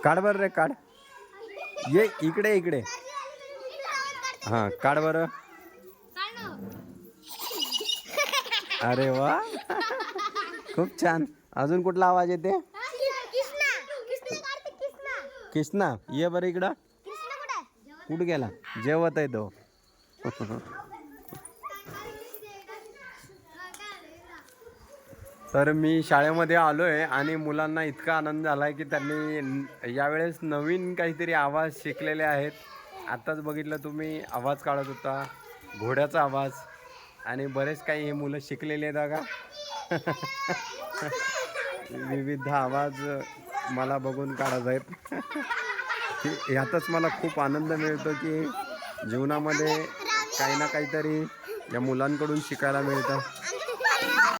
काढ बरं रे काढ. ये इकडे इकडे. हां काढ बरं. अरे वा खूप छान. अजून कुठला आवाज येते? कृष्णा ये बरं इकडं. कुठं गेला? जेवत आहे तो. तर मी शाळेमध्ये आलो आहे आणि मुलांना इतका आनंद झाला आहे की त्यांनी यावेळेस नवीन काहीतरी आवाज शिकलेले आहेत. आत्ताच बघितलं तुम्ही आवाज काढत होता घोड्याचा आवाज आणि बरेच काही हे मुलं शिकलेले आहेत बघा. विविध आवाज मला बघून काढत आहेत. यातच मला खूप आनंद मिळतो की जीवनामध्ये काही ना काहीतरी या मुलांकडून शिकायला मिळतं.